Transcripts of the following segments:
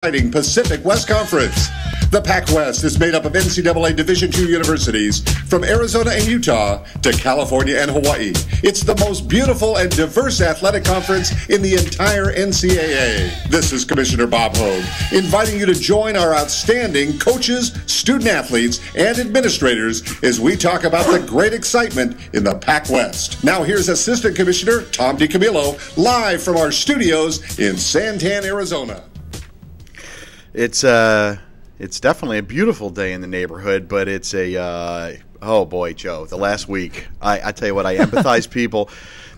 exciting Pacific West Conference. The PacWest is made up of NCAA Division II universities from Arizona and Utah to California and Hawaii. It's the most beautiful and diverse athletic conference in the entire NCAA. This is Commissioner Bob Hogue, inviting you to join our outstanding coaches, student-athletes, and administrators as we talk about the great excitement in the PacWest. Now here's Assistant Commissioner Tom DiCamillo, live from our studios in Santan, Arizona. It's definitely a beautiful day in the neighborhood, but it's oh boy, Joe, the last week. I tell you what, I empathize people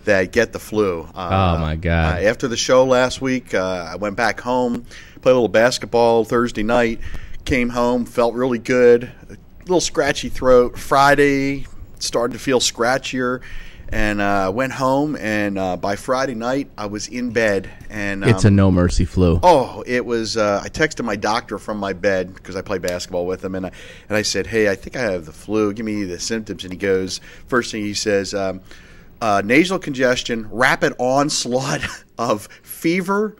that get the flu. Oh my God. After the show last week, I went back home, played a little basketball Thursday night, came home, felt really good, a little scratchy throat. Friday, started to feel scratchier. And went home, and by Friday night, I was in bed. And it's a no-mercy flu. Oh, it was. I texted my doctor from my bed because I play basketball with him, and I said, "Hey, I think I have the flu. Give me the symptoms." And he goes, first thing he says, nasal congestion, rapid onslaught of fever,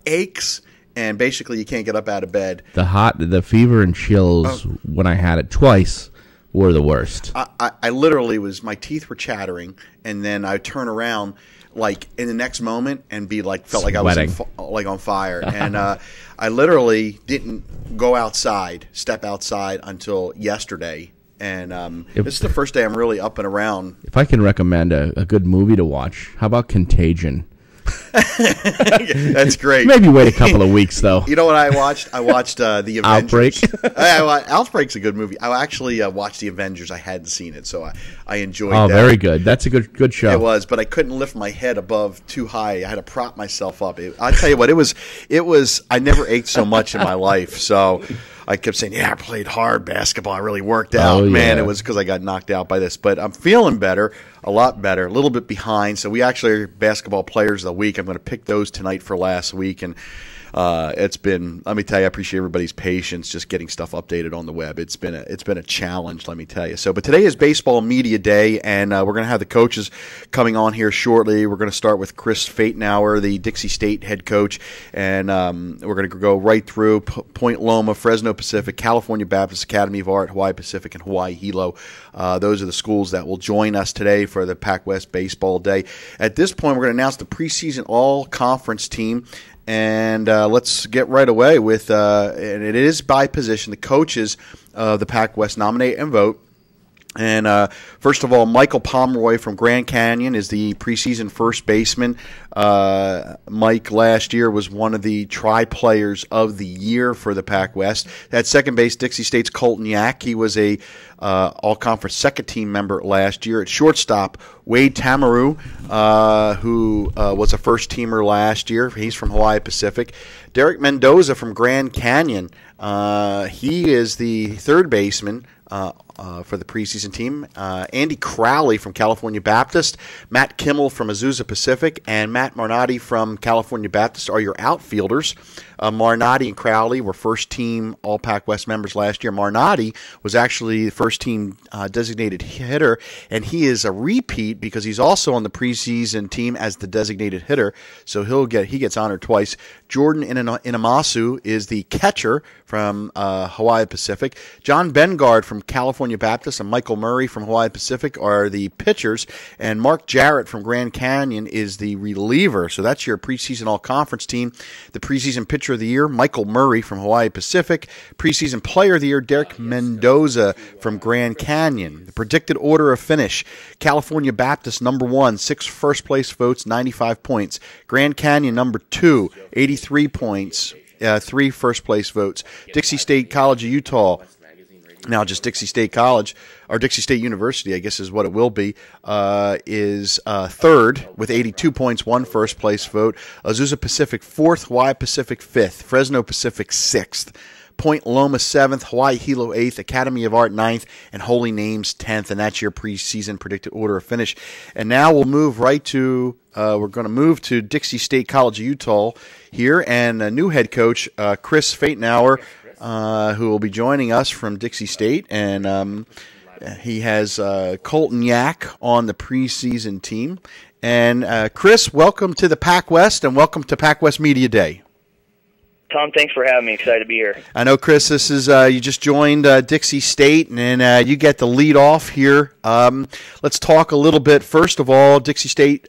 aches, and basically you can't get up out of bed. The fever and chills when I had it twice were the worst. I literally my teeth were chattering, and then I turn around like in the next moment and felt like I was on fire. And I literally didn't step outside until yesterday. And this is the first day I'm really up and around. If I can recommend a good movie to watch, how about Contagion? That's great. Maybe wait a couple of weeks, though. You know what I watched? I watched The Avengers. Outbreak. Outbreak's a good movie. I actually watched The Avengers. I hadn't seen it, so I enjoyed that. Oh, very good. That's a good show. It was, but I couldn't lift my head above too high. I had to prop myself up. I tell you what, it was. I never ached so much in my life, so I kept saying, yeah, I played hard basketball. I really worked out. Man, it was because I got knocked out by this. But I'm feeling better, a lot better, a little bit behind. So we actually are basketball players of the week. I'm going to pick those tonight for last week. And it's been, let me tell you, I appreciate everybody's patience just getting stuff updated on the web. It's been a challenge, let me tell you. So, but today is Baseball Media Day, and we're going to have the coaches coming on here shortly. We're going to start with Chris Fatenauer, the Dixie State head coach, and we're going to go right through Point Loma, Fresno Pacific, California Baptist Academy of Art, Hawaii Pacific, and Hawaii Hilo. Those are the schools that will join us today for the PacWest Baseball Day. At this point, we're going to announce the preseason all-conference team. And let's get right away with, and it is by position, the coaches of the PacWest nominate and vote. And first of all, Michael Pomeroy from Grand Canyon is the preseason first baseman. Mike last year was one of the tri-players of the year for the PacWest. At second base, Dixie State's Colton Yak. He was a all-conference second-team member last year. At shortstop, Wade Tamaru, who was a first-teamer last year. He's from Hawaii Pacific. Derek Mendoza from Grand Canyon. He is the third baseman for the preseason team. Andy Crowley from California Baptist, Matt Kimmel from Azusa Pacific, and Matt Marnati from California Baptist are your outfielders. Marnati and Crowley were first-team All-PacWest members last year. Marnati was actually the first-team designated hitter, and he is a repeat because he's also on the preseason team as the designated hitter, so he gets honored twice. Jordan Inamasu is the catcher from Hawaii Pacific. John Bengard from California Baptist and Michael Murray from Hawaii Pacific are the pitchers, and Mark Jarrett from Grand Canyon is the reliever. So that's your preseason all-conference team. The preseason pitcher of the year, Michael Murray from Hawaii Pacific. Preseason player of the year, Derek Mendoza from Grand Canyon. The predicted order of finish, California Baptist number 1, 6 first-place votes, 95 points. Grand Canyon number 2, 83 points, 3 first-place votes. Dixie State College of Utah, now just Dixie State College, or Dixie State University, I guess is what it will be, is third with 82 points, 1 first-place vote. Azusa Pacific 4th, Hawaii Pacific 5th, Fresno Pacific 6th, Point Loma 7th, Hawaii Hilo 8th, Academy of Art 9th, and Holy Names 10th, and that's your preseason predicted order of finish. And now we'll move right to, we're going to move to Dixie State College of Utah here, and a new head coach, Chris Fatenauer, who will be joining us from Dixie State, and he has Colton Yak on the preseason team. And Chris, welcome to the PacWest, and welcome to PacWest Media Day. Tom, thanks for having me. Excited to be here. I know, Chris, this is you just joined Dixie State, and you get the lead off here. Let's talk a little bit. First of all, Dixie State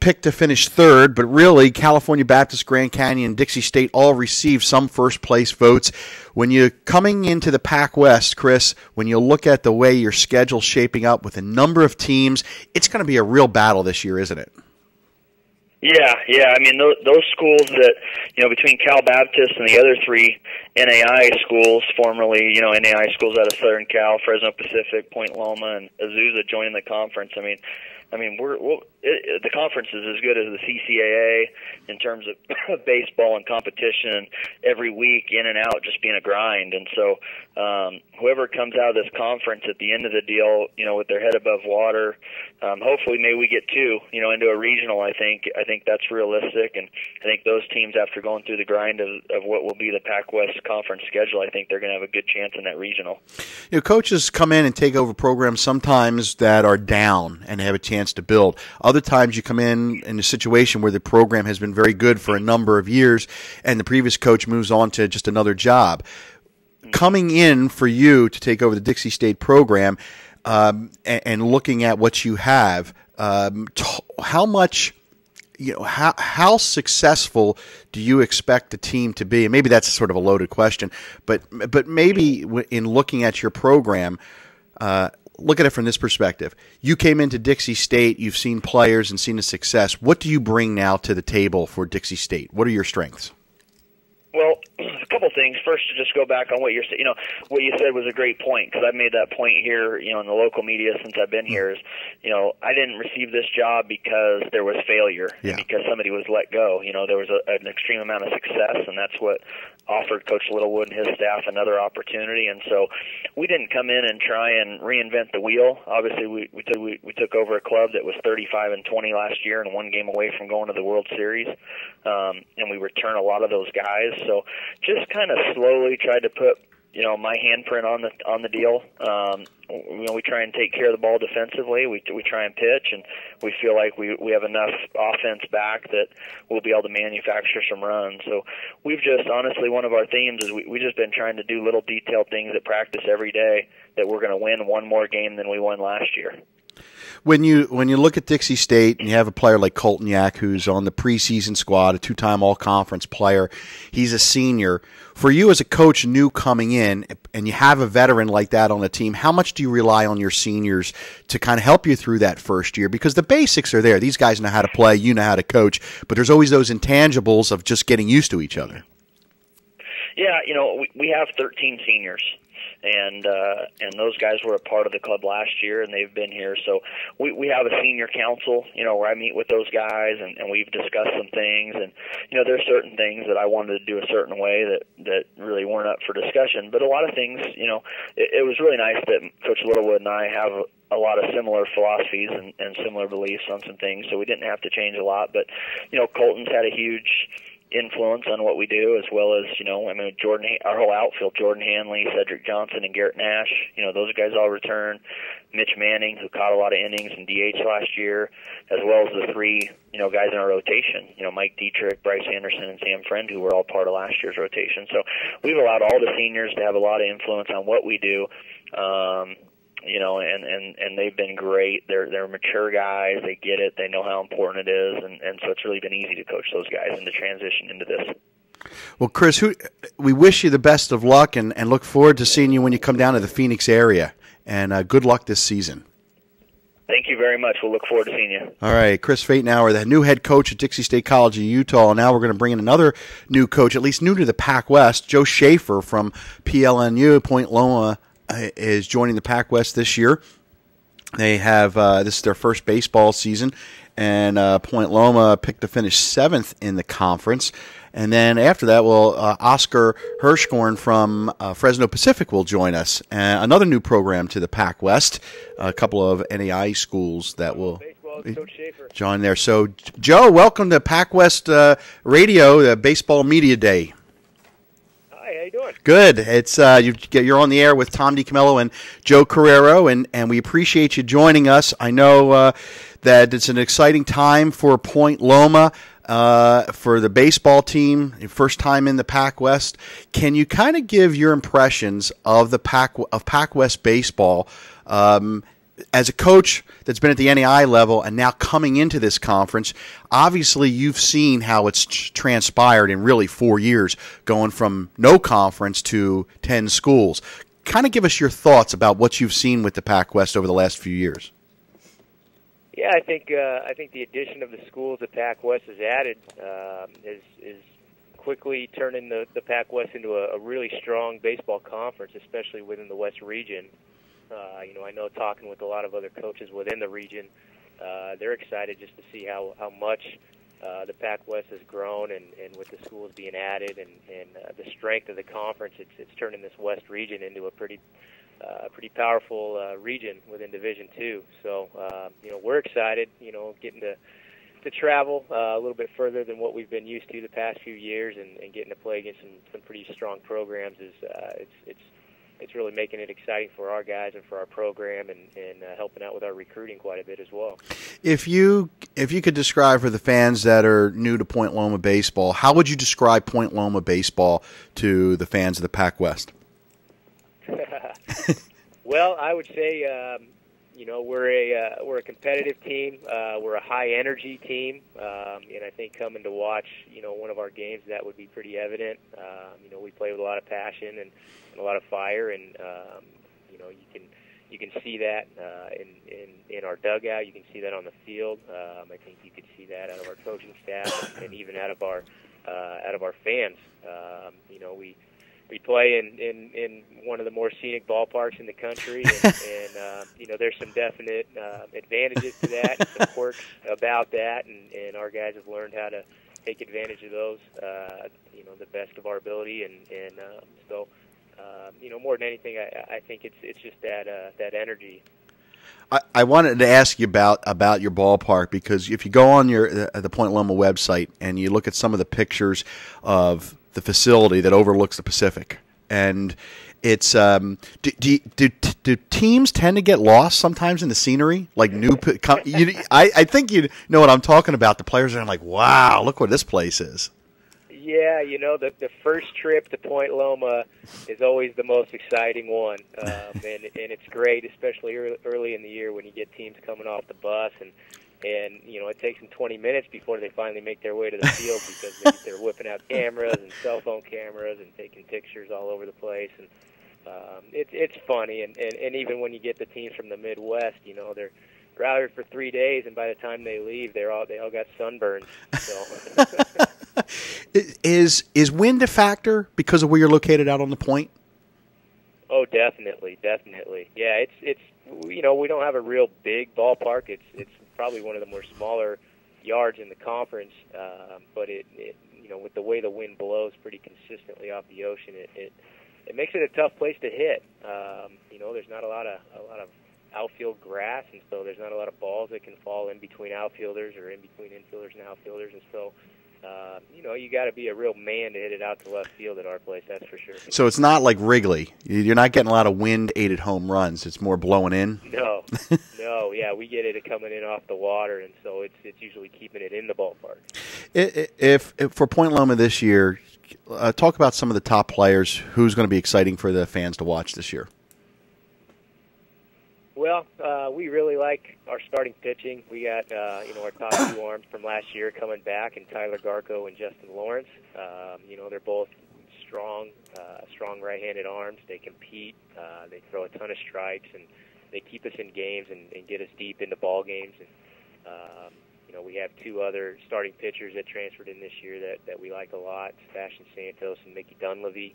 picked to finish third, but really California Baptist, Grand Canyon, and Dixie State all received some first-place votes. When you're coming into the PacWest, Chris, when you look at the way your schedule's shaping up with a number of teams, it's going to be a real battle this year, isn't it? Yeah. I mean, those schools that, between Cal Baptist and the other three NAI schools, formerly, NAI schools out of Southern Cal, Fresno Pacific, Point Loma, and Azusa joining the conference. I mean, the conference is as good as the CCAA in terms of baseball and competition. Every week, in and out, just being a grind. And so, whoever comes out of this conference at the end of the deal, with their head above water, hopefully, maybe we get two, into a regional. I think that's realistic, and I think those teams, after going through the grind of what will be the PacWest conference schedule, I think they're going to have a good chance in that regional. Coaches come in and take over programs sometimes that are down and have a chance to build. Other times you come in a situation where the program has been very good for a number of years and the previous coach moves on to just another job. Coming in for you to take over the Dixie State program and looking at what you have, how much, how successful do you expect the team to be? And maybe that's sort of a loaded question, but maybe in looking at your program, look at it from this perspective. You came into Dixie State, you've seen players and seen the success. What do you bring now to the table for Dixie State? What are your strengths? Well, a couple things. First, to just go back on what you're saying. What you said was a great point, because I've made that point here, in the local media since I've been here. Is, I didn't receive this job because there was failure, and because somebody was let go. There was an extreme amount of success, and that's what offered Coach Littlewood and his staff another opportunity. And so, we didn't come in and try and reinvent the wheel. Obviously, we took over a club that was 35-20 last year and one game away from going to the World Series, and we return a lot of those guys. So just kind of slowly tried to put, my handprint on the deal. We try and take care of the ball defensively. We try and pitch, and we feel like we have enough offense back that we'll be able to manufacture some runs. So we've just, honestly, one of our themes is we've just been trying to do little detailed things at practice every day that we're going to win one more game than we won last year. When you look at Dixie State and you have a player like Colton Yak, who's on the preseason squad, a two-time all-conference player, he's a senior. For you as a coach new coming in, and you have a veteran like that on the team, how much do you rely on your seniors to kind of help you through that first year? Because the basics are there. These guys know how to play, you know how to coach, but there's always those intangibles of just getting used to each other. Yeah, we have 13 seniors. And those guys were a part of the club last year, and they've been here. So we have a senior council, where I meit with those guys, and we've discussed some things. And, there's certain things that I wanted to do a certain way that really weren't up for discussion. But a lot of things, it was really nice that Coach Littlewood and I have a lot of similar philosophies and similar beliefs on some things, so we didn't have to change a lot. But, Colton's had a huge influence on what we do, as well as, Jordan, our whole outfield, Jordan Hanley, Cedric Johnson, and Garrett Nash, those guys all return. Mitch Manning, who caught a lot of innings in DH last year, as well as the three, guys in our rotation, Mike Dietrich, Bryce Anderson, and Sam Friend, who were all part of last year's rotation. So we've allowed all the seniors to have a lot of influence on what we do. And they've been great. They're mature guys. They get it. They know how important it is, and so it's really been easy to coach those guys and to transition into this. Well, Chris, we wish you the best of luck and look forward to seeing you when you come down to the Phoenix area. And good luck this season. Thank you very much. We'll look forward to seeing you. All right, Chris Fatenauer, the new head coach at Dixie State College of Utah. Now we're going to bring in another new coach, at least new to the PacWest, Joe Schaefer from PLNU, Point Loma, is joining the PacWest this year. They have this is their first baseball season, and Point Loma picked to finish 7th in the conference. And then after that, Oscar Hirschhorn from Fresno Pacific will join us. Another new program to the PacWest, a couple of NAI schools that will join there. So, Joe, welcome to PacWest Radio, the Baseball Media Day. Hi, how you doing? Good. It's you're on the air with Tom DiCamillo and Joe Carrero, and we appreciate you joining us. I know that it's an exciting time for Point Loma. for the baseball team, first time in the PacWest. Can you kind of give your impressions of the PacWest baseball as a coach that's been at the NEI level and now coming into this conference? Obviously, you've seen how it's transpired in really 4 years, going from no conference to 10 schools. Kind of give us your thoughts about what you've seen with the PacWest over the last few years. Yeah, I think the addition of the schools that PacWest has added is quickly turning the PacWest into a really strong baseball conference, especially within the West region. I know talking with a lot of other coaches within the region, they're excited just to see how much the PacWest has grown, and with the schools being added and the strength of the conference, it's turning this West region into a pretty powerful region within Division II. So, we're excited, getting to travel a little bit further than what we've been used to the past few years, and getting to play against some pretty strong programs is it's really making it exciting for our guys and for our program, and helping out with our recruiting quite a bit as well. If you could describe for the fans that are new to Point Loma baseball, how would you describe Point Loma baseball to the fans of the PacWest? Well, I would say, we're a competitive team. We're a high energy team, and I think coming to watch, one of our games, that would be pretty evident. We play with a lot of passion and a lot of fire, and you can see that in our dugout. You can see that on the field. I think you could see that out of our coaching staff, and even out of our fans. We play in one of the more scenic ballparks in the country, and there's some definite advantages to that, and some quirks about that, and our guys have learned how to take advantage of those, the best of our ability, and so more than anything, I think it's just that energy. I wanted to ask you about your ballpark, because if you go on the Point Loma website and you look at some of the pictures of the facility that overlooks the Pacific, and it's do teams tend to get lost sometimes in the scenery? Like I think you know what I'm talking about. The players are like, wow, look what this place is. Yeah, the first trip to Point Loma is always the most exciting one, and it's great, especially early in the year when you get teams coming off the bus, and it takes them 20 minutes before they finally make their way to the field, because they're whipping out cameras and cell phone cameras and taking pictures all over the place, and it's funny, and even when you get the teams from the Midwest, they're out here for 3 days, and by the time they leave, they all got sunburns. So. Is wind a factor because of where you're located out on the point? Oh, definitely. Yeah, it's we don't have a real big ballpark. It's probably one of the more smaller yards in the conference, but it with the way the wind blows pretty consistently off the ocean, it makes it a tough place to hit. There's not a lot of outfield grass, and so there's not a lot of balls that can fall in between outfielders or in between infielders and outfielders, and so you got to be a real man to hit it out to left field at our place, that's for sure. So it's not like Wrigley. You're not getting a lot of wind-aided home runs. It's more blowing in? No, yeah, we get it coming in off the water, and so it's usually keeping it in the ballpark. If for Point Loma this year, talk about some of the top players. Who's going to be exciting for the fans to watch this year? Well, we really like our starting pitching. We got, our top two arms from last year coming back, and Tyler Garco and Justin Lawrence. They're both strong right-handed arms. They compete. They throw a ton of strikes, and they keep us in games and get us deep into ball games. And we have two other starting pitchers that transferred in this year that we like a lot: Sebastian Santos and Mickey Dunleavy,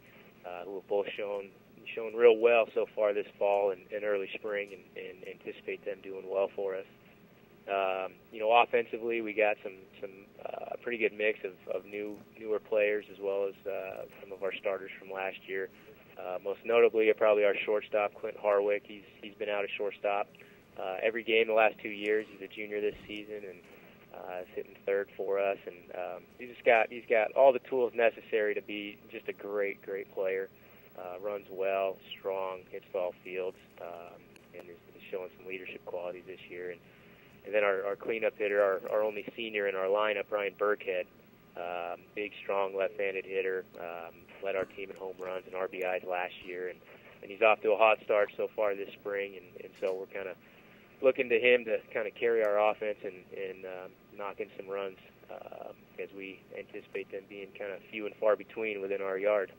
who have both shown real well so far this fall and early spring, and anticipate them doing well for us. Offensively, we got some pretty good mix of newer players, as well as some of our starters from last year. Most notably, probably our shortstop, Clint Harwick. He's been out at shortstop every game the last 2 years. He's a junior this season, and is hitting third for us. And he's got all the tools necessary to be just a great player. Runs well, strong, hits all fields, and is showing some leadership qualities this year. And And then our cleanup hitter, our only senior in our lineup, Ryan Burkhead, big, strong left-handed hitter, led our team in home runs and RBIs last year, and he's off to a hot start so far this spring, and so we're kind of looking to him to kind of carry our offense and knock in some runs as we anticipate them being kind of few and far between within our yard.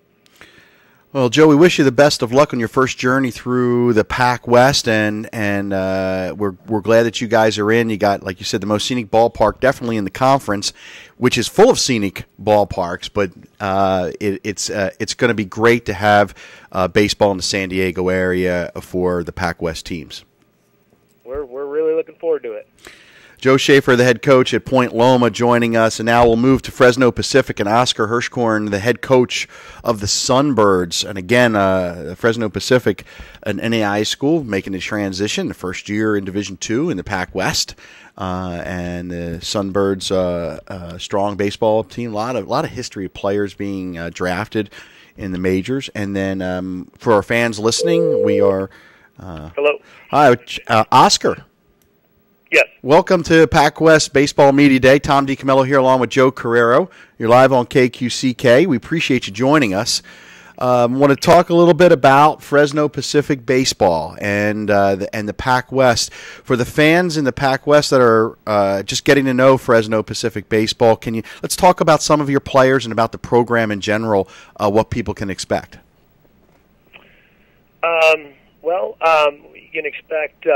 Well, Joe, we wish you the best of luck on your first journey through the PacWest, and we're glad that you guys are in. You got, like you said, the most scenic ballpark definitely in the conference, which is full of scenic ballparks. But it's going to be great to have baseball in the San Diego area for the PacWest teams. We're really looking forward to it. Joe Schaefer, the head coach at Point Loma, joining us. And now we'll move to Fresno Pacific and Oscar Hirschkorn, the head coach of the Sunbirds. And again, Fresno Pacific, an NAI school, making the transition, the first year in Division II in the PacWest. And the Sunbirds, strong baseball team, a lot of history of players being drafted in the majors. And then for our fans listening, we are... Hello. Hi, Oscar. Yes. Welcome to PacWest Baseball Media Day. Tom DiCamillo here along with Joe Carrero. You're live on KQCK. We appreciate you joining us. Want to talk a little bit about Fresno Pacific Baseball and the PacWest. For the fans in the PacWest that are just getting to know Fresno Pacific Baseball, let's talk about some of your players and about the program in general, what people can expect. You can expect...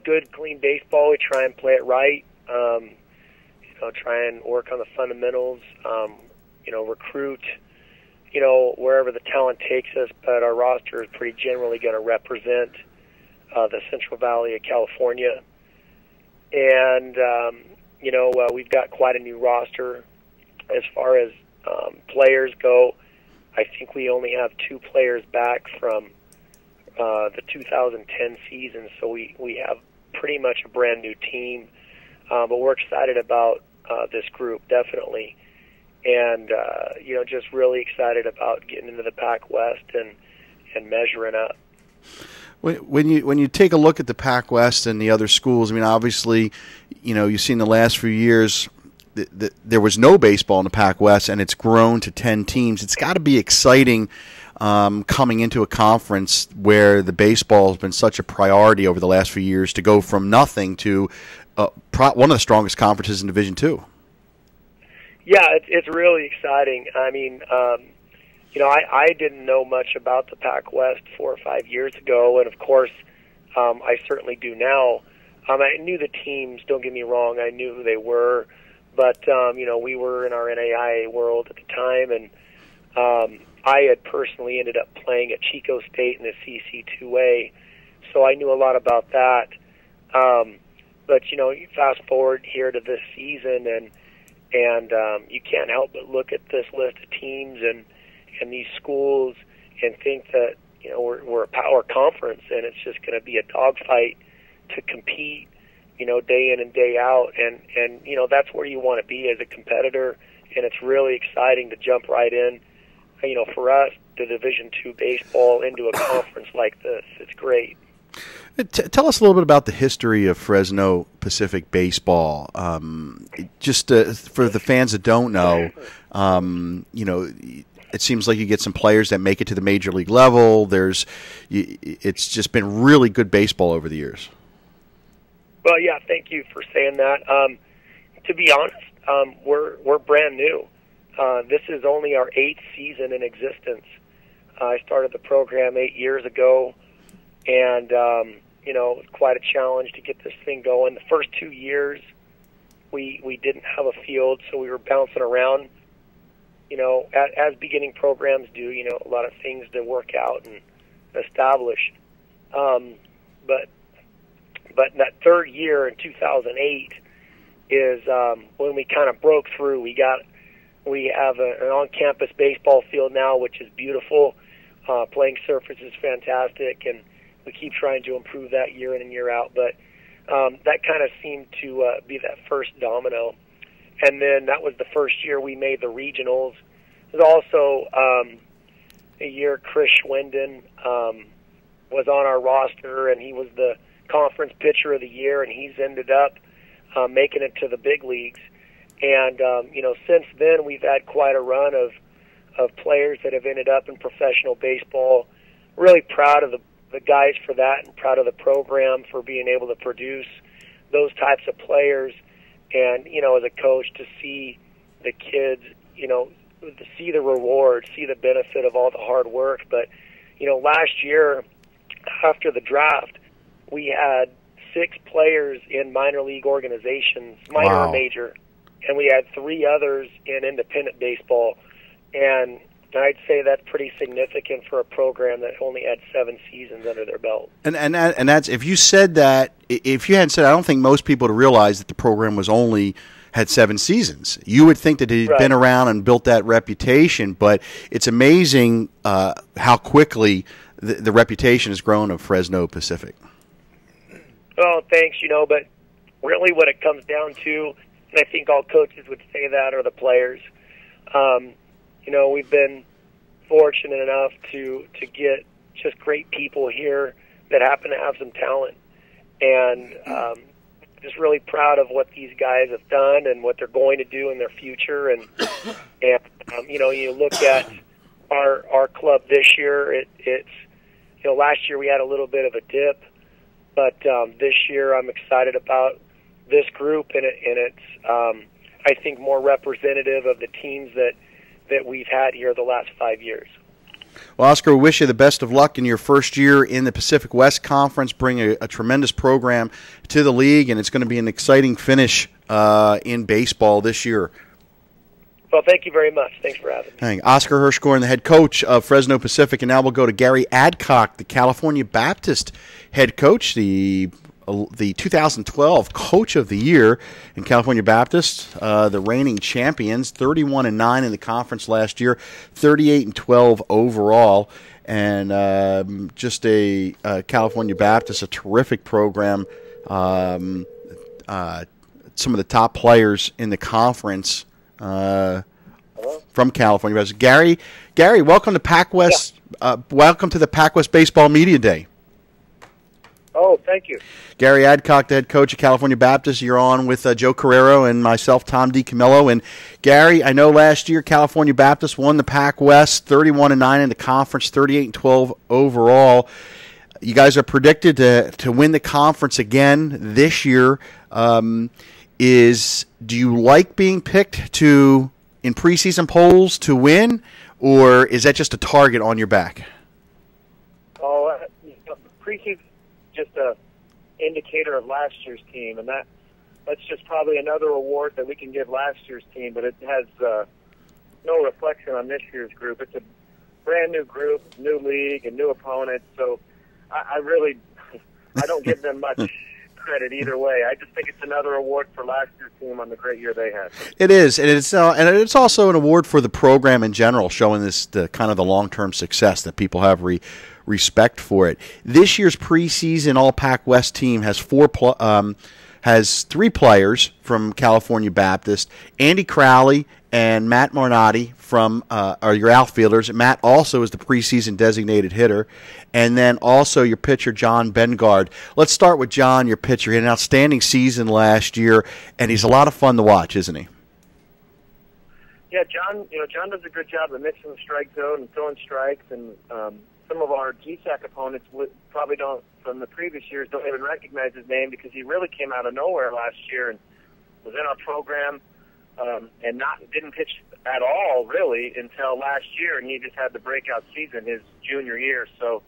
good, clean baseball. We try and play it right. Try and work on the fundamentals. Recruit, wherever the talent takes us. But our roster is pretty generally going to represent the Central Valley of California. And, we've got quite a new roster. As far as players go, I think we only have 2 players back from the 2010 season, so we have pretty much a brand new team, but we're excited about this group, definitely, and just really excited about getting into the PacWest and measuring up. When you take a look at the PacWest and the other schools, I mean, obviously, you've seen the last few years there was no baseball in the PacWest, and it's grown to 10 teams. It's got to be exciting. Coming into a conference where the baseball has been such a priority over the last few years to go from nothing to one of the strongest conferences in Division II. Yeah, it's really exciting. I mean, I didn't know much about the PacWest 4 or 5 years ago, and of course, I certainly do now. I knew the teams, don't get me wrong, I knew who they were, but, we were in our NAIA world at the time, and I had personally ended up playing at Chico State in the CC2A, so I knew a lot about that. But you fast forward here to this season, and you can't help but look at this list of teams and these schools and think that we're a power conference, and it's just going to be a dogfight to compete, day in and day out, and that's where you want to be as a competitor, and it's really exciting to jump right in. For us, the Division II baseball into a conference like this, it's great. Tell us a little bit about the history of Fresno Pacific baseball. Just for the fans that don't know, it seems like you get some players that make it to the major league level. It's just been really good baseball over the years. Well, yeah, thank you for saying that. To be honest, we're brand new. This is only our 8th season in existence. I started the program 8 years ago, and it was quite a challenge to get this thing going. The first 2 years, we didn't have a field, so we were bouncing around. As beginning programs do, a lot of things to work out and establish. But in that 3rd year in 2008 is when we kind of broke through. We have an on-campus baseball field now, which is beautiful. Playing surface is fantastic, and we keep trying to improve that year in and year out. But that kind of seemed to be that first domino. And then that was the first year we made the regionals. It was also a year Chris Schwinden was on our roster, and he was the conference pitcher of the year, and he's ended up making it to the big leagues. And since then we've had quite a run of players that have ended up in professional baseball. Really proud of the guys for that, and proud of the program for being able to produce those types of players. And as a coach, to see the kids, to see the reward, see the benefit of all the hard work. But last year after the draft, we had 6 players in minor league organizations, minor Wow. or major, and we had 3 others in independent baseball. And I'd say that's pretty significant for a program that only had 7 seasons under their belt. And that's, if you said that, if you hadn't said, I don't think most people would realize that the program was only had 7 seasons. You would think that it had been around and built that reputation, but it's amazing how quickly the reputation has grown of Fresno Pacific. Oh, thanks, but really what it comes down to, and I think all coaches would say that, are the players. We've been fortunate enough to get just great people here that happen to have some talent. And just really proud of what these guys have done and what they're going to do in their future. And you look at our club this year, it's last year we had a little bit of a dip, but this year I'm excited about this group, and it's I think more representative of the teams that we've had here the last 5 years. Well, Oscar, we wish you the best of luck in your first year in the Pacific West Conference. Bring a tremendous program to the league, and it's going to be an exciting finish in baseball this year. Well, thank you very much. Thanks for having me. Oscar Hirschgorn, the head coach of Fresno Pacific, and now we'll go to Gary Adcock, the California Baptist head coach, the 2012 Coach of the Year in California Baptist, the reigning champions, 31-9 in the conference last year, 38-12 overall, and just a California Baptist, a terrific program. Some of the top players in the conference from California Baptist. Gary, welcome to PacWest. Welcome to the PacWest Baseball Media Day. Oh, thank you. Gary Adcock, the head coach of California Baptist. You're on with Joe Carrero and myself, Tom DiCamillo. And Gary, I know last year California Baptist won the PacWest, 31-9 in the conference, 38-12 overall. You guys are predicted to win the conference again this year. Do you like being picked in preseason polls to win, or is that just a target on your back? Oh, preseason just a indicator of last year's team, and that's just probably another award that we can give last year's team, but it has no reflection on this year's group. It's a brand new group, new league, and new opponents, so I don't give them much credit either way. I just think it's another award for last year's team on the great year they had. It is, and it's also an award for the program in general, showing the kind of the long-term success that people have respect for it. This year's preseason All PacWest team has 3 players from California Baptist. Andy Crowley and Matt Marnotti are your outfielders. Matt also is the preseason designated hitter. And then also your pitcher, John Bengard. Let's start with John, your pitcher. He had an outstanding season last year, and he's a lot of fun to watch, isn't he? Yeah, John does a good job of mixing the strike zone and throwing strikes, and some of our GSAC opponents probably don't, from the previous years, don't even recognize his name because he really came out of nowhere last year and was in our program and didn't pitch at all really until last year, and he just had the breakout season his junior year. So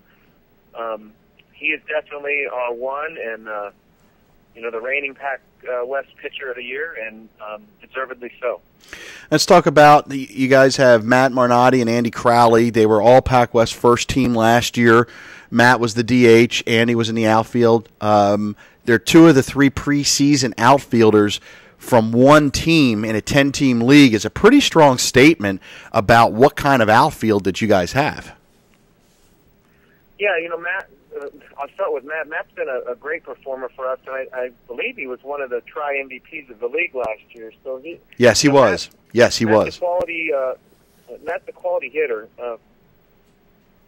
he is definitely our one, and the reigning PacWest pitcher of the year, and deservedly so. Let's talk about you guys have Matt Marnotti and Andy Crowley. They were all PacWest first team last year. Matt was the DH. Andy was in the outfield. They're 2 of the 3 preseason outfielders from one team in a 10-team league. Is a pretty strong statement about what kind of outfield that you guys have. Yeah, Matt, I'll start with Matt. Matt's been a great performer for us, and I believe he was one of the tri-MVPs of the league last year. So Yes, he was. Matt's a quality hitter.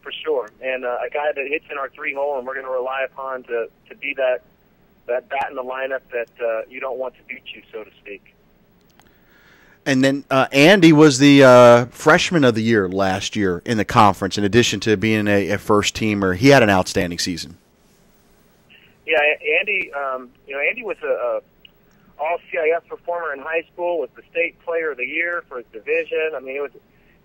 for sure. And a guy that hits in our 3-hole, and we're going to rely upon to be that bat in the lineup that you don't want to beat you, so to speak. And then Andy was the freshman of the year last year in the conference, in addition to being a first-teamer. He had an outstanding season. Yeah, Andy. Andy was a all-CIF performer in high school. Was the state player of the year for his division. I mean,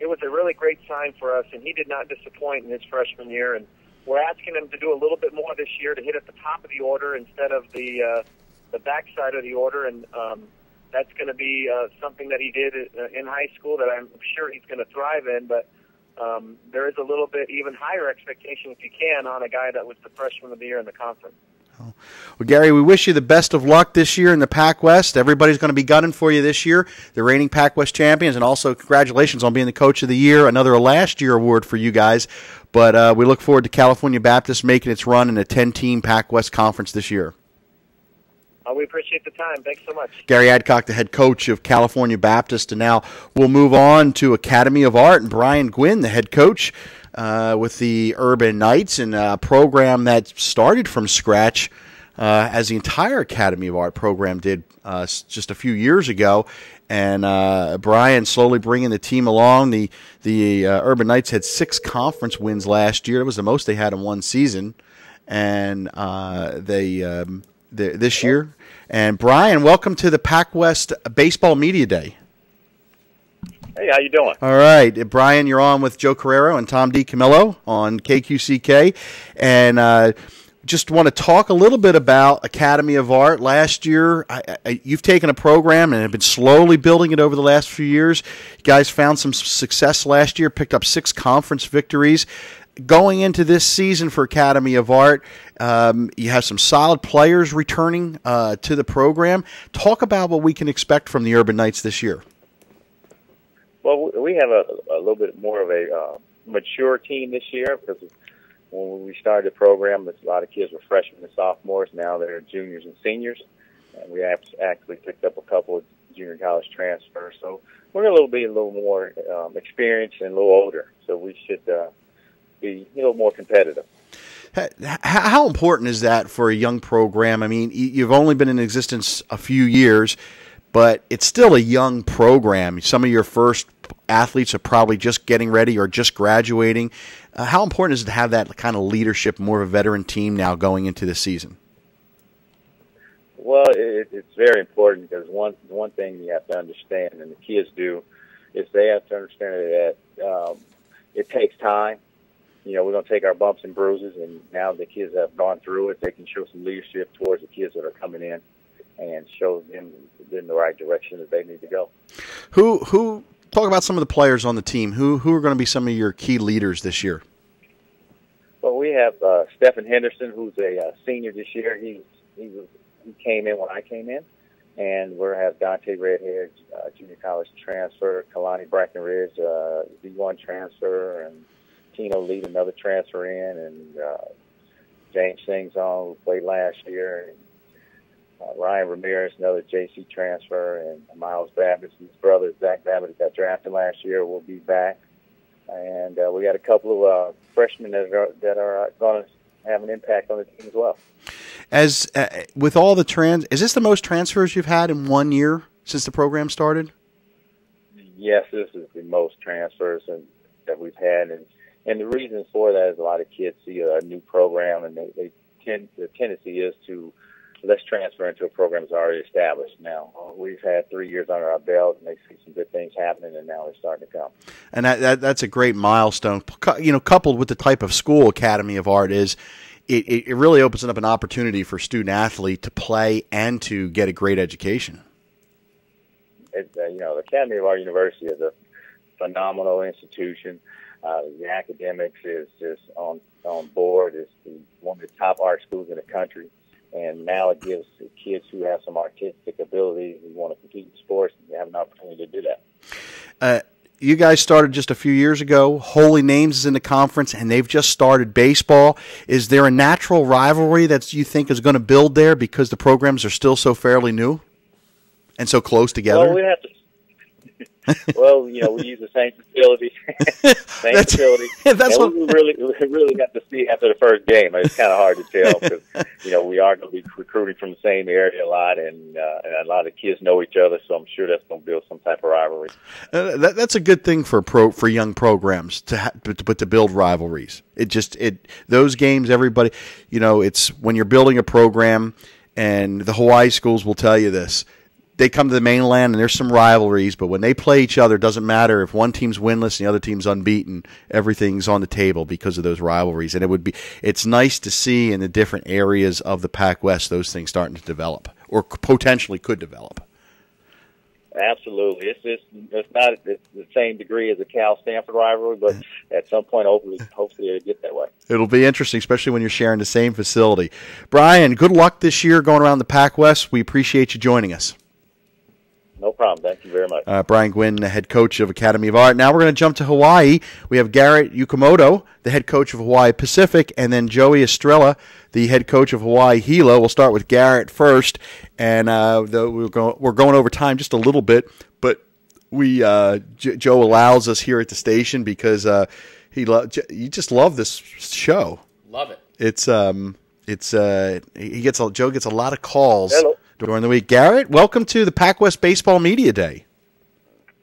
it was a really great sign for us, and he did not disappoint in his freshman year. And we're asking him to do a little bit more this year to hit at the top of the order instead of the backside of the order, and that's going to be something that he did in high school that I'm sure he's going to thrive in. But there is a little bit even higher expectation, if you can, on a guy that was the freshman of the year in the conference. Well, Gary, we wish you the best of luck this year in the PacWest. Everybody's going to be gunning for you this year, the reigning PacWest champions, and also congratulations on being the Coach of the Year, another last year award for you guys. But we look forward to California Baptist making its run in a 10-team PacWest conference this year. We appreciate the time. Thanks so much. Gary Adcock, the head coach of California Baptist. And now we'll move on to Academy of Art and Brian Gwynn, the head coach with the Urban Knights, and a program that started from scratch as the entire Academy of Art program did just a few years ago. And Brian slowly bringing the team along. The Urban Knights had 6 conference wins last year. It was the most they had in one season. And this year. And Brian, welcome to the PacWest Baseball Media Day. Hey, how you doing? All right, Brian, you're on with Joe Carrero and Tom DiCamillo on KQCK, and just want to talk a little bit about Academy of Art. Last year, you've taken a program and have been slowly building it over the last few years. You guys found some success last year, picked up 6 conference victories. Going into this season for Academy of Art, you have some solid players returning to the program. Talk about what we can expect from the Urban Knights this year. Well, we have a little bit more of a mature team this year, because when we started the program, a lot of kids were freshmen and sophomores. Now they're juniors and seniors, and we actually picked up a couple of junior college transfers. So we're a little more experienced and a little older. So we should be a little more competitive. How important is that for a young program? I mean, you've only been in existence a few years, but it's still a young program. Some of your first athletes are probably just getting ready or just graduating. How important is it to have that kind of leadership, more of a veteran team now going into the season? Well, it's very important, because one thing you have to understand, and the kids do, is they have to understand that it takes time. We're going to take our bumps and bruises, and now the kids have gone through it, they can show some leadership towards the kids that are coming in and show them in the right direction that they need to go. Who talk about some of the players on the team. Who are going to be some of your key leaders this year? Well, we have Stephen Henderson, who's a senior this year. He came in when I came in. And we'll have Dante Redhead, junior college transfer, Kalani Brackenridge, D1 transfer, and Tino Lee, another transfer in, and James Singzong, who played last year, and Ryan Ramirez, another JC transfer, and Miles Babbitt, his brother Zach Babbitt, got drafted last year, will be back. And we got a couple of freshmen that are going to have an impact on the team as well. As with all the is this the most transfers you've had in 1 year since the program started? Yes, this is the most transfers that we've had, and the reason for that is a lot of kids see a new program, and the tendency is to let's transfer into a program that's already established. Now, we've had 3 years under our belt, and they see some good things happening, and now they're starting to come. And that's a great milestone. Coupled with the type of school Academy of Art is, it really opens up an opportunity for student athlete to play and to get a great education. The Academy of Art University is a phenomenal institution. The academics is just on board. It's one of the top art schools in the country. And now it gives the kids who have some artistic ability, who want to compete in sports, and have an opportunity to do that. You guys started just a few years ago. Holy Names is in the conference, and they've just started baseball. Is there a natural rivalry that you think is going to build there because the programs are still so fairly new and so close together? Well, Well, we use the same facility, facility. That's and what we really got to see after the first game. It's kind of hard to tell because we are going to be recruiting from the same area a lot, and a lot of kids know each other. So I'm sure that's going to build some type of rivalry. That's a good thing for young programs to build rivalries. Those games, everybody, it's when you're building a program, and the Hawaii schools will tell you this. They come to the mainland and there's some rivalries, but when they play each other, it doesn't matter if one team's winless and the other team's unbeaten. Everything's on the table because of those rivalries, and it's nice to see in the different areas of the PacWest those things starting to develop or potentially could develop. Absolutely, it's not the same degree as a Cal-Stanford rivalry, but at some point, hopefully, it'll get that way. It'll be interesting, especially when you're sharing the same facility. Brian, good luck this year going around the PacWest. We appreciate you joining us. No problem. Thank you very much. Brian Gwynn, the head coach of Academy of Art. Now we're going to jump to Hawaii. We have Garrett Yukamoto, the head coach of Hawaii Pacific, and then Joey Estrella, the head coach of Hawaii Hilo. We'll start with Garrett first, and we're going over time just a little bit, but Joe allows us here at the station because you just love this show. Love it. Joe gets a lot of calls. Hello. During the week. Garrett, welcome to the PacWest Baseball Media Day.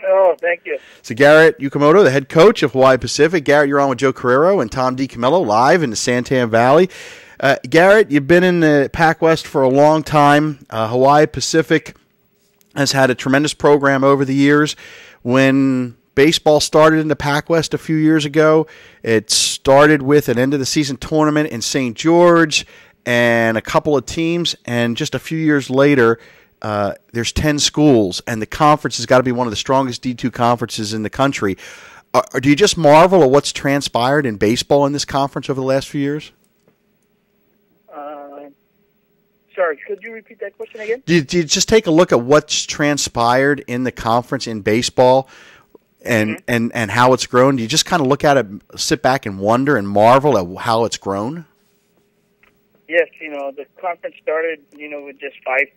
Oh, thank you. So Garrett Yukamoto, the head coach of Hawaii Pacific. Garrett, you're on with Joe Carrero and Tom DiCamello live in the Santan Valley. Garrett, you've been in the PacWest for a long time. Hawaii Pacific has had a tremendous program over the years. When baseball started in the PacWest a few years ago, it started with an end-of-the-season tournament in St. George and a couple of teams, and just a few years later, there's 10 schools, and the conference has got to be one of the strongest D2 conferences in the country. Do you just marvel at what's transpired in baseball in this conference over the last few years? Sorry, could you repeat that question again? Do you just take a look at what's transpired in the conference in baseball and how it's grown? Do you just kind of look at it, sit back and wonder and marvel at how it's grown? Yes, the conference started, with just five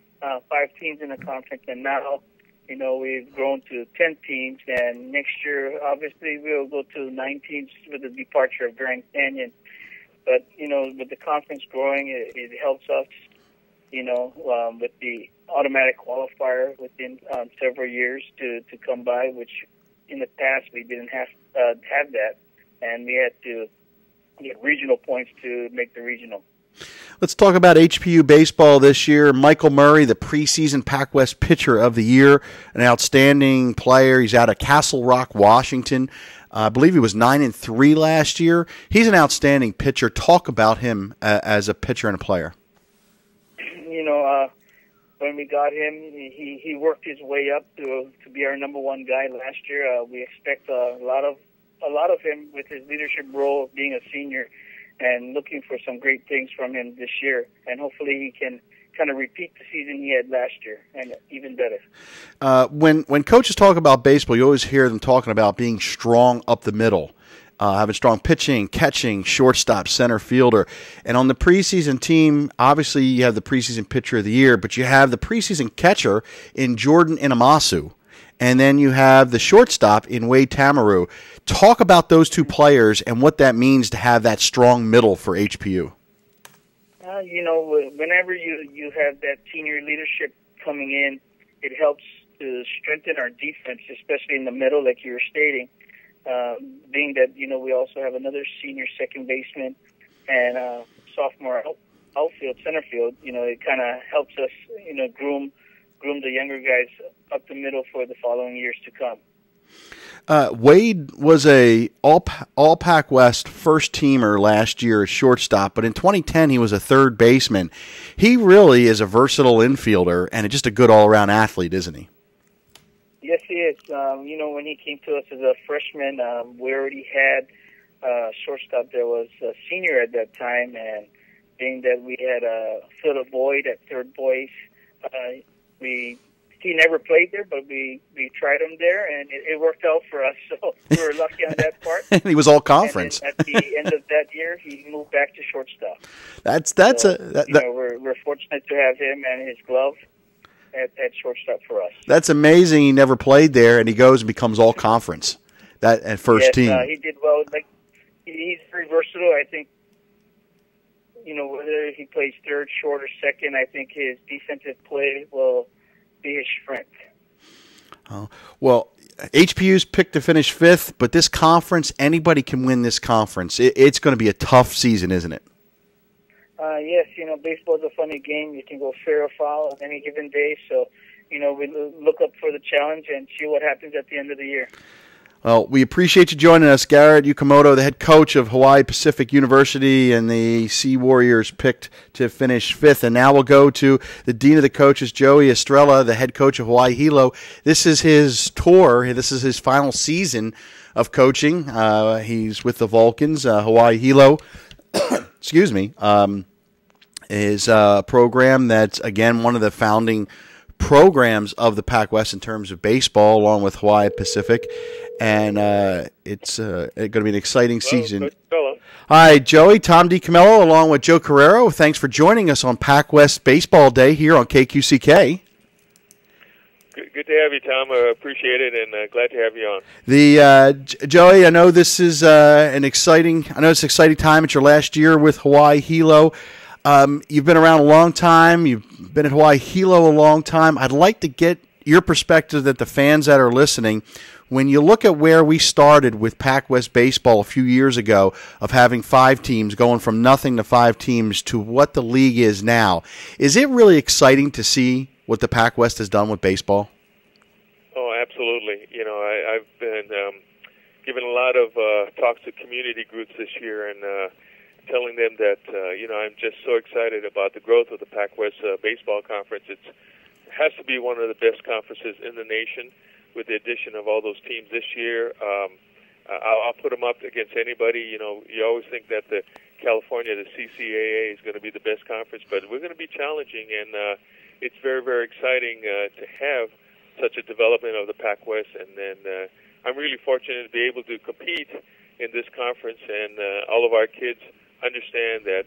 teams in the conference, and now, we've grown to 10 teams, and next year, obviously, we'll go to 9 teams with the departure of Grand Canyon. But, with the conference growing, it helps us, with the automatic qualifier within several years to come by, which in the past we didn't have that, and we had to get regional points to make the regional. Let's talk about HPU baseball this year. Michael Murray, the preseason PacWest Pitcher of the Year, an outstanding player. He's out of Castle Rock, Washington. I believe he was 9-3 last year. He's an outstanding pitcher. Talk about him as a pitcher and a player. When we got him, he worked his way up to be our number one guy last year. We expect a lot of him with his leadership role of being a senior, and looking for some great things from him this year. And hopefully he can kind of repeat the season he had last year, and even better. When coaches talk about baseball, you always hear them talking about being strong up the middle, having strong pitching, catching, shortstop, center fielder. And on the preseason team, obviously you have the preseason pitcher of the year, but you have the preseason catcher in Jordan Inamasu. And then you have the shortstop in Wade Tamaru. Talk about those two players and what that means to have that strong middle for HPU. Whenever you have that senior leadership coming in, it helps to strengthen our defense, especially in the middle, like you were stating. Being that, we also have another senior second baseman and sophomore outfield, center field, it kind of helps us, groom the younger guys up the middle for the following years to come. Wade was a all PacWest first teamer last year at shortstop, but in 2010 he was a third baseman. He really is a versatile infielder and just a good all-around athlete, isn't he? Yes, he is. When he came to us as a freshman, we already had shortstop. There was a senior at that time, and being that we had filled a void at third base, he never played there, but we tried him there, and it worked out for us. So we were lucky on that part. And he was all conference. And at the end of that year, he moved back to shortstop. We're fortunate to have him and his glove, at shortstop for us. That's amazing. He never played there, and he goes and becomes all conference. That at first team. He did well. Like he's very versatile. I think whether he plays third, short, or second, I think his defensive play will be his strength. Oh, well, HPU's picked to finish 5th, but this conference, anybody can win this conference. It's going to be a tough season, isn't it? Yes, baseball is a funny game. You can go fair or foul on any given day. So, we look up for the challenge and see what happens at the end of the year. Well, we appreciate you joining us, Garrett Yukamoto, the head coach of Hawaii Pacific University, and the Sea Warriors picked to finish 5th. And now we'll go to the dean of the coaches, Joey Estrella, the head coach of Hawaii Hilo. This is his tour. This is his final season of coaching. He's with the Vulcans. Hawaii Hilo, excuse me, is a program that's, again, one of the founding programs of the PacWest in terms of baseball, along with Hawaii Pacific, and it's going to be an exciting season. Hi, Joey. Tom DiCamillo, along with Joe Carrero. Thanks for joining us on PacWest Baseball Day here on KQCK. Good to have you, Tom. I appreciate it, and glad to have you on. Joey, I know this is it's an exciting time. It's your last year with Hawaii Hilo. You've been around a long time. You've been at Hawaii Hilo a long time. I'd like to get your perspective, that the fans that are listening, when you look at where we started with PacWest Baseball a few years ago, of having 5 teams, going from nothing to 5 teams to what the league is now, is it really exciting to see what the PacWest has done with baseball? Oh, absolutely. I've been given a lot of talks to community groups this year, and telling them that I'm just so excited about the growth of the PacWest Baseball Conference. It has to be one of the best conferences in the nation, with the addition of all those teams this year. I'll put them up against anybody. You always think that the CCAA is going to be the best conference, but we're going to be challenging, and it's very, very exciting to have such a development of the PacWest. And then I'm really fortunate to be able to compete in this conference, and all of our kids understand that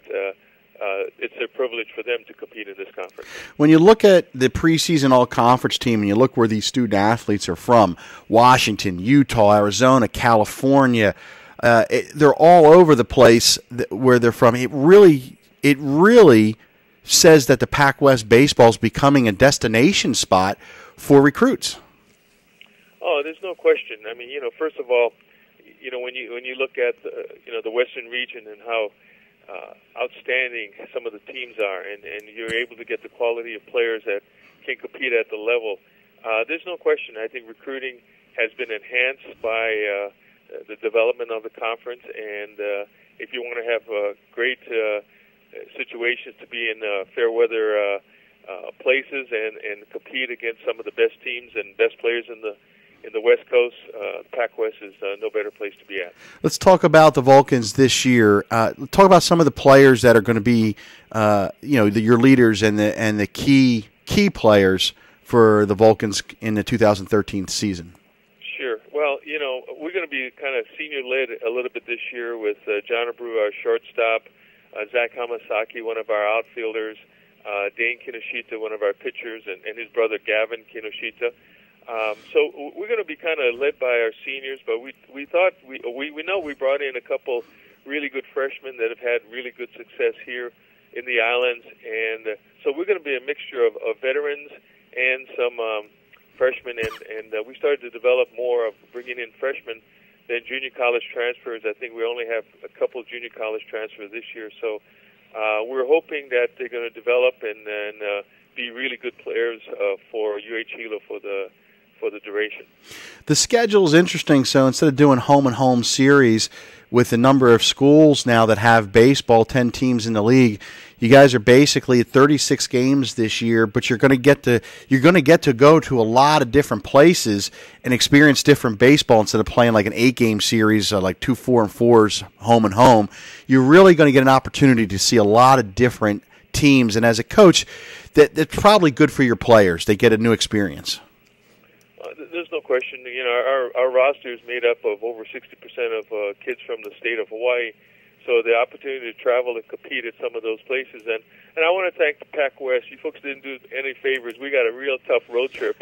it's a privilege for them to compete in this conference. When you look at the preseason all-conference team and you look where these student-athletes are from, Washington, Utah, Arizona, California, they're all over the place where they're from. It really says that the PacWest baseball is becoming a destination spot for recruits. Oh, there's no question. I mean, first of all, when you look at the Western region and how outstanding some of the teams are, and you're able to get the quality of players that can compete at the level, there's no question. I think recruiting has been enhanced by the development of the conference, and if you want to have great situations to be in fair weather places and compete against some of the best teams and best players in the West Coast, PacWest is no better place to be at. Let's talk about the Vulcans this year. Talk about some of the players that are going to be, your leaders and the key players for the Vulcans in the 2013 season. Sure. Well, we're going to be kind of senior-led a little bit this year with John Abreu, our shortstop, Zach Hamasaki, one of our outfielders, Dane Kinoshita, one of our pitchers, and his brother Gavin Kinoshita. So we're going to be kind of led by our seniors, but we thought we know we brought in a couple really good freshmen that have had really good success here in the islands, and so we're going to be a mixture of veterans and some freshmen, and we started to develop more of bringing in freshmen than junior college transfers. I think we only have a couple junior college transfers this year, so we're hoping that they're going to develop and be really good players for UH Hilo for the duration. The schedule is interesting. So instead of doing home and home series with the number of schools now that have baseball, 10 teams in the league, you guys are basically at 36 games this year. But you're going to get to go to a lot of different places and experience different baseball instead of playing like an 8-game series, like 2 4-4s home and home. You're really going to get an opportunity to see a lot of different teams. And as a coach, that's probably good for your players. They get a new experience. There's no question. Our roster is made up of over 60% of kids from the state of Hawaii. So the opportunity to travel and compete at some of those places, and I want to thank the PacWest. You folks didn't do any favors. We got a real tough road trip,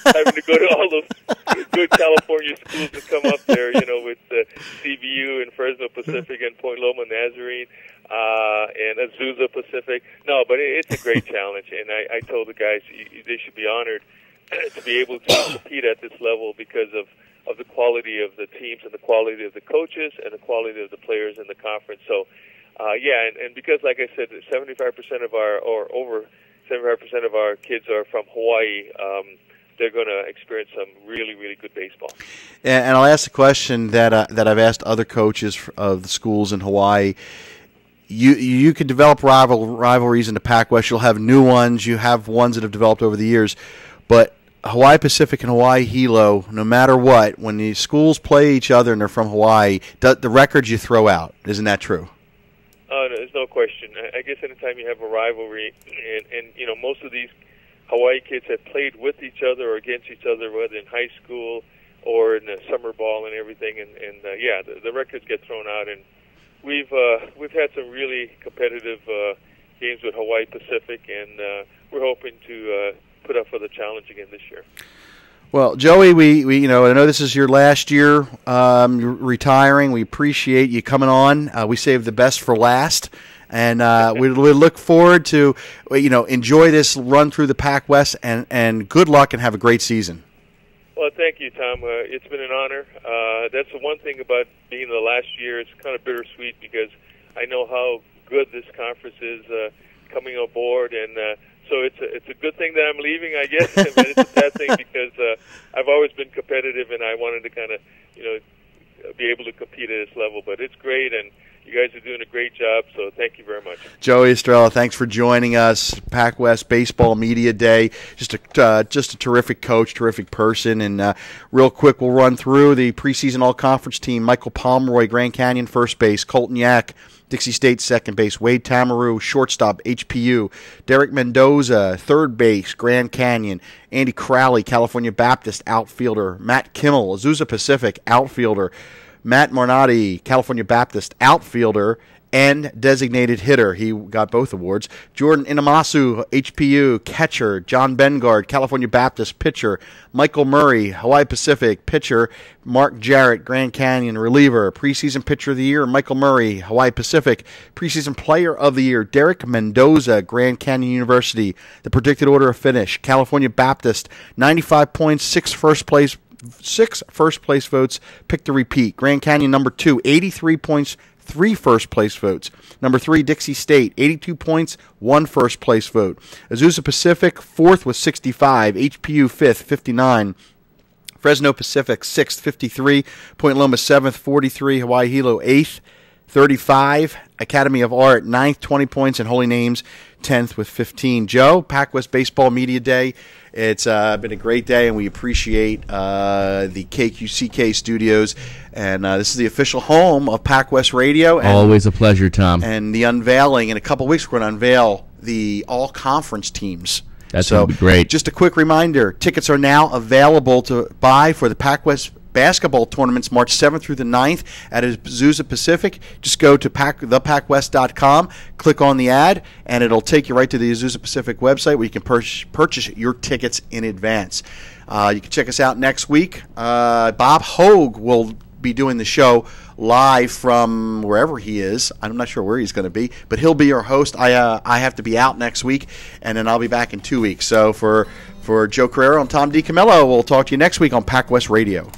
having to go to all those good California schools that come up there, with CVU and Fresno Pacific and Point Loma Nazarene and Azusa Pacific. No, but it's a great challenge, and I told the guys they should be honored to be able to compete at this level because of the quality of the teams and the quality of the coaches and the quality of the players in the conference. So, and because, like I said, 75% of over 75% of our kids are from Hawaii, they're going to experience some really, really good baseball. And I'll ask the question that I've asked other coaches of the schools in Hawaii. You can develop rivalries in the PacWest. You'll have new ones. You have ones that have developed over the years. But Hawaii Pacific and Hawaii Hilo, no matter what, when the schools play each other and they're from Hawaii, the records you throw out. Isn't that true? No, there's no question. I guess anytime you have a rivalry, and most of these Hawaii kids have played with each other or against each other, whether in high school or in the summer ball and everything, and the records get thrown out. And we've had some really competitive games with Hawaii Pacific, and we're hoping to put up for the challenge again this year. Well, Joey, we I know this is your last year retiring. We appreciate you coming on. We saved the best for last, and we look forward to enjoy this run through the PacWest, and good luck and have a great season. Well, thank you, Tom. It's been an honor. That's the one thing about being the last year. It's kind of bittersweet because I know how good this conference is coming on board, and so it's a good thing that I'm leaving, I guess, but it's a bad thing because I've always been competitive, and I wanted to kind of, be able to compete at this level. But it's great, and you guys are doing a great job, so thank you very much. Joey Estrella, thanks for joining us. PacWest Baseball Media Day. Just a terrific coach, terrific person. And real quick, we'll run through the preseason all-conference team. Michael Pomeroy, Grand Canyon, first base. Colton Yak, Dixie State, second base. Wade Tamaru, shortstop, HPU. Derek Mendoza, third base, Grand Canyon. Andy Crowley, California Baptist, outfielder. Matt Kimmel, Azusa Pacific, outfielder. Matt Marnati, California Baptist, outfielder and designated hitter. He got both awards. Jordan Inamasu, HPU, catcher. John Bengard, California Baptist, pitcher. Michael Murray, Hawaii Pacific, pitcher. Mark Jarrett, Grand Canyon, reliever. Preseason pitcher of the year, Michael Murray, Hawaii Pacific. Preseason player of the year, Derek Mendoza, Grand Canyon University. The predicted order of finish, California Baptist, 95 points, 6 first place votes, picked to repeat. Grand Canyon, number 2, 83 points, 3 first place votes. Number 3, Dixie State, 82 points, 1 first place vote. Azusa Pacific, 4th with 65. HPU, 5th, 59. Fresno Pacific, 6th, 53. Point Loma, 7th, 43. Hawaii Hilo, 8th, 35. Academy of Art, 9th, 20 points. And Holy Names, 10th with 15. Joe, PacWest Baseball Media Day. It's been a great day, and we appreciate the KQCK studios. And this is the official home of PacWest Radio. And, always a pleasure, Tom. And the unveiling. In a couple of weeks, we're going to unveil the all-conference teams. That's going to be great. Just a quick reminder, tickets are now available to buy for the PacWest basketball tournaments March 7th through the 9th at Azusa Pacific. Just go to thepacwest.com, click on the ad, and it'll take you right to the Azusa Pacific website where you can purchase your tickets in advance. You can check us out next week. Bob Hogue will be doing the show live from wherever he is. I'm not sure where he's going to be, but he'll be our host. I have to be out next week, and then I'll be back in 2 weeks. So for Joe Carrero and Tom DiCamillo, we'll talk to you next week on PacWest Radio.